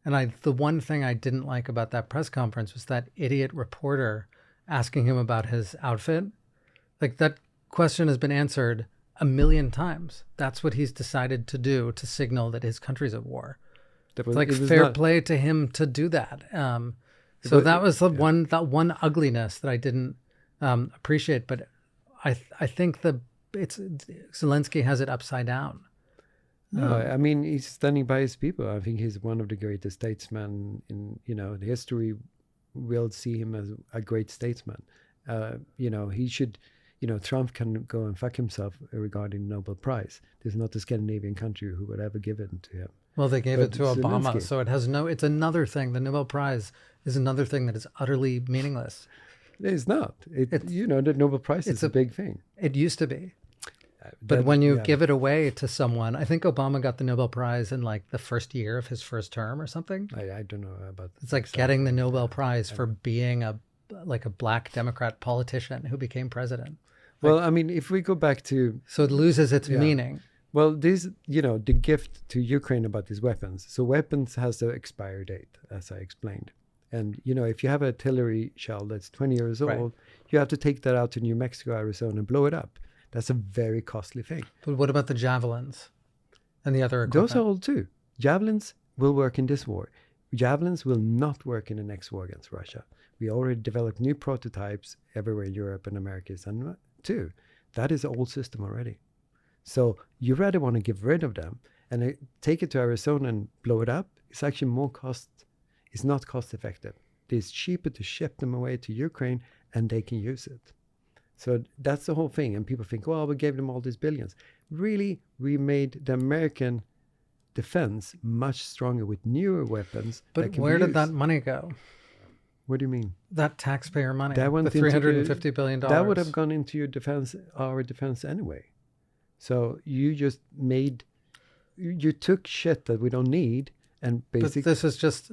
And the one thing I didn't like about that press conference was that idiot reporter asking him about his outfit. That question has been answered 1 million times. That's what he's decided to do to signal that his country's at war. It's fair play to him to do that. That was the one ugliness that I didn't appreciate. But I think Zelensky has it upside down. No, I mean, he's standing by his people. I think he's one of the greatest statesmen in the history. Will see him as a great statesman. He should. Trump can go and fuck himself regarding the Nobel Prize. There's not a Scandinavian country who would ever give it to him. Well, they gave it to Obama, so it's another thing. The Nobel Prize is another thing that is utterly meaningless. It's not. The Nobel Prize is a big thing. It used to be. But when you give it away to someone, I think Obama got the Nobel Prize in the first year of his first term or something. I don't know about that. It's like getting the Nobel Prize for being a black Democrat politician who became president. Well, I mean, if we go back to... So it loses its meaning. Well, the gift to Ukraine about these weapons. So weapons has an expiry date, as I explained. And, if you have an artillery shell that's 20 years old, you have to take that out to New Mexico, Arizona, and blow it up. That's a very costly thing. But what about the javelins and the other equipment? Those are old too. Javelins will work in this war. Javelins will not work in the next war against Russia. We already developed new prototypes everywhere in Europe and America too. That is an old system already. So you rather want to get rid of them and take it to Arizona and blow it up. It's actually it's not cost effective. It's cheaper to ship them away to Ukraine and they can use it. So that's the whole thing. And people think, well, we gave them all these billions. Really, we made the American defense much stronger with newer weapons. But where did that money go? What do you mean? That taxpayer money, the $350 billion. That would have gone into our defense anyway. So you just you took shit that we don't need and basically... But this is just,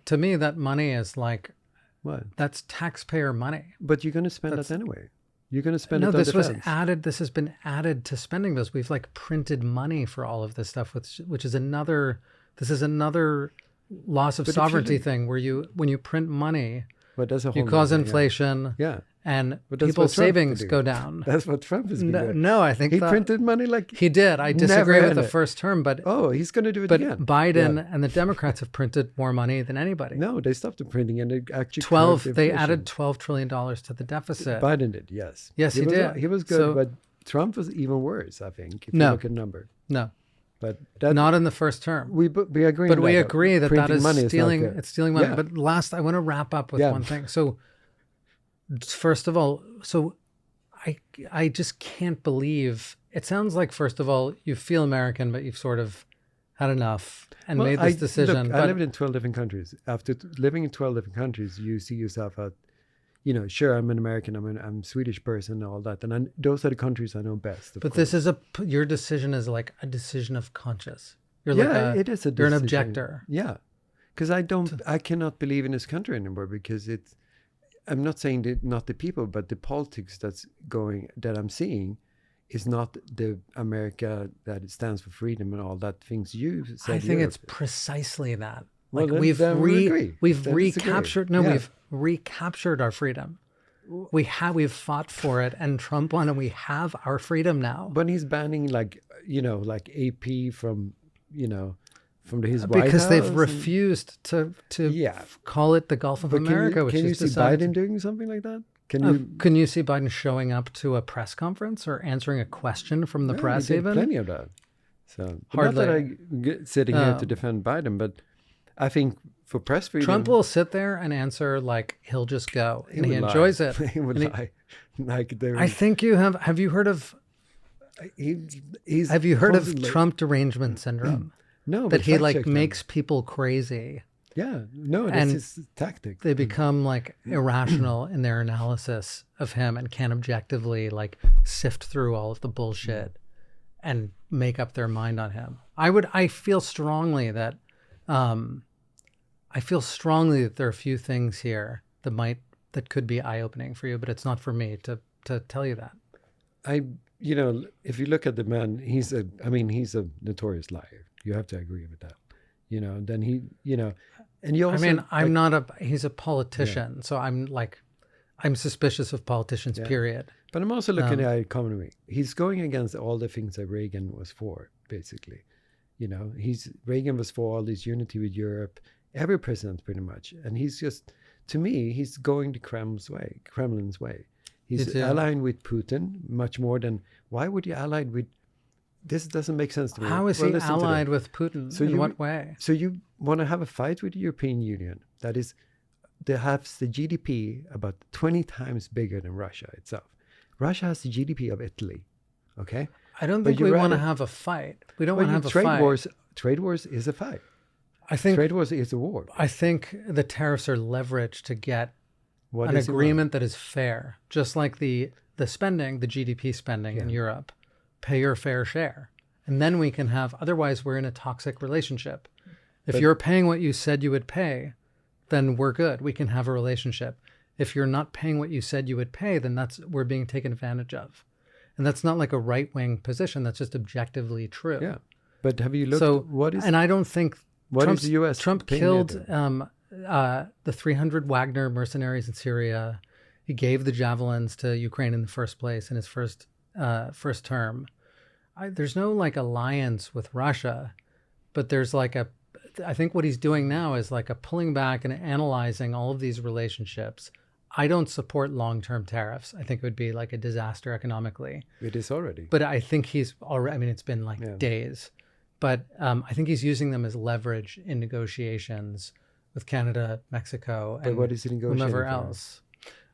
to me, that money is What? That's taxpayer money. But you're going to spend That's- that anyway. You're going to spend No, it on this was defense. added. This has been added to spending bills. We've like printed money for all of this stuff, which is another. This is another loss of But if you sovereignty look- thing, where when you print money, But that's a whole you cause nother thing, inflation, Yeah. and But that's people's what Trump savings did. go down. That's what Trump is doing. No, I think He that- printed money like he did. I disagree Never with the ended. first term, but he's going to do it but again. Biden Yeah. and the Democrats have printed more money than anybody. No, they stopped the printing and they actually 12. curbed They inflation. added $12 trillion to the deficit. Biden did, yes. Yes, he was, did. He was good, So- but Trump was even worse, I think, if No. you look at number. No, But that, not in the first term. we agree. But on we that, agree that printing is money is not stealing. good. It's stealing money. Yeah. But last, I want to wrap up with Yeah. one thing. So, first of all, I just can't believe. It sounds like, first of all, you feel American, but you've sort of had enough and Well, made this decision. Look, I but lived in 12 different countries. After living in 12 different countries, you see yourself as, sure, I'm an American, I'm a Swedish person and all that. And those are the countries I know best. but this is your decision is like a decision of conscience. You're yeah, like it is a you're an decision. objector. Yeah. Because I cannot believe in this country anymore because I'm not saying that not the people, but the politics that I'm seeing is not the America that it stands for freedom and all that things you said. I think Europe it's precisely that. Well, Like then- we've then we agree. we've Then disagree. recaptured. No, Yeah. we've recaptured our freedom. We've fought for it, and Trump won, and we have our freedom now. But he's banning like AP from his White Because House they've and- refused to Yeah. call it the Gulf of But America, which can you is see decided. Biden doing something like that? Can Can you see Biden showing up to a press conference or answering a question from the Yeah, press? he did Even plenty of that. So not Hardly. that I'm sitting here to Um, defend Biden, but I think for press freedom, Trump will sit there and answer like he'll just go, and he would lie. enjoys it. he would And he- lie. Like there, I think you have. Have you heard of? he's Have you heard of constantly- Trump derangement syndrome? No, That but he like fact-check them. makes people crazy. Yeah, no, and that's his tactic. They become like irrational in their analysis of him and can't objectively like sift through all of the bullshit and make up their mind on him. I feel strongly that there are a few things here that could be eye-opening for you, but it's not for me to tell you that. If you look at the man, he's a notorious liar. You have to agree with that. Then and you also. He's a politician, so I'm suspicious of politicians, Yeah. period. But I'm also looking at our economy. He's going against all the things that Reagan was for, basically. Reagan was for all this unity with Europe, every president pretty much. And he's just, to me, he's going the Kremlin's way. He's allying with Putin much more than, why would you ally with, this doesn't make sense to me. How is he listen to allied that. with Putin? So In what way? So you want to have a fight with the European Union that has the GDP about 20 times bigger than Russia itself. Russia has the GDP of Italy, okay? I don't But think we you're want to right. have a fight. We don't Well, want to have a fight. Trade wars is a fight. I think Trade wars is a war. I think the tariffs are leverage to get What an is it want? agreement that is fair, just like the spending, the GDP spending in Europe. Pay your fair share, and then we can have. Otherwise, we're in a toxic relationship. If you're paying what you said you would pay, then we're good. We can have a relationship. If you're not paying what you said you would pay, then we're being taken advantage of, and that's not like a right-wing position. That's just objectively true. Yeah, but have you looked? So what is? And I don't think what Trump's, is the U.S. Trump paying killed it? the 300 Wagner mercenaries in Syria. He gave the javelins to Ukraine in the first place in his first term. There's no like alliance with Russia, but there's like I think what he's doing now is like a pulling back and analyzing all of these relationships. I don't support long-term tariffs. I think it would be like a disaster economically. It is already. But I think he's already, I mean, it's been like days, but I think he's using them as leverage in negotiations with Canada, Mexico, and what is he negotiating whomever for? else.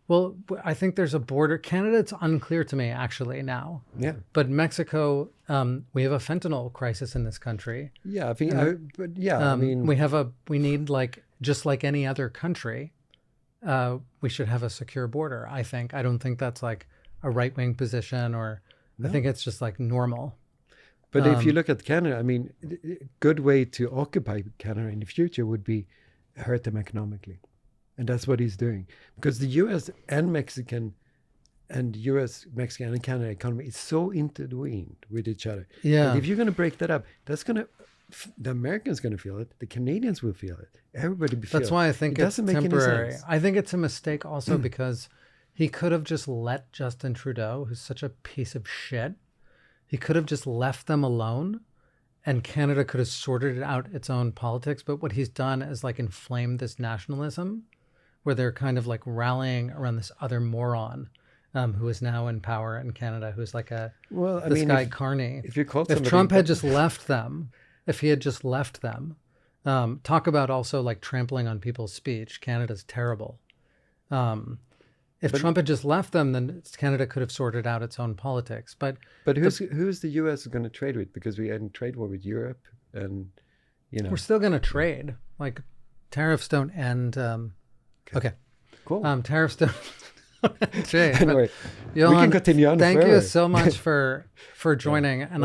Well, I think there's a border. Canada, it's unclear to me actually now. Yeah. But Mexico, we have a fentanyl crisis in this country. Yeah, I think. I mean, we need like just like any other country. We should have a secure border. I think. I don't think that's like a right-wing position, or I think it's just like normal. But if you look at Canada, I mean, a good way to occupy Canada in the future would be hurt them economically. And that's what he's doing. Because the US and Mexican and US, Mexican, and Canada economy is so intertwined with each other. Yeah. And if you're going to break that up, that's going to, the Americans going to feel it. The Canadians will feel it. Everybody will feel it. That's why I think it it's doesn't make any temporary. sense. I think it's a mistake also because he could have just let Justin Trudeau, who's such a piece of shit, he could have just left them alone and Canada could have sorted out its own politics. But what he's done is like inflamed this nationalism where they're kind of like rallying around this other moron who is now in power in Canada, who's like this guy Carney. If you called If Trump had just left them, if he had just left them, talk about also like trampling on people's speech. Canada's terrible. If Trump had just left them, then Canada could have sorted out its own politics. But who's the U.S. going to trade with? Because we had a trade war with Europe, and we're still going to trade. Like tariffs don't end. Okay, cool. Tariffs don't. Trade. Anyway, Johan, we can continue on. Thank forever. you so much for joining, and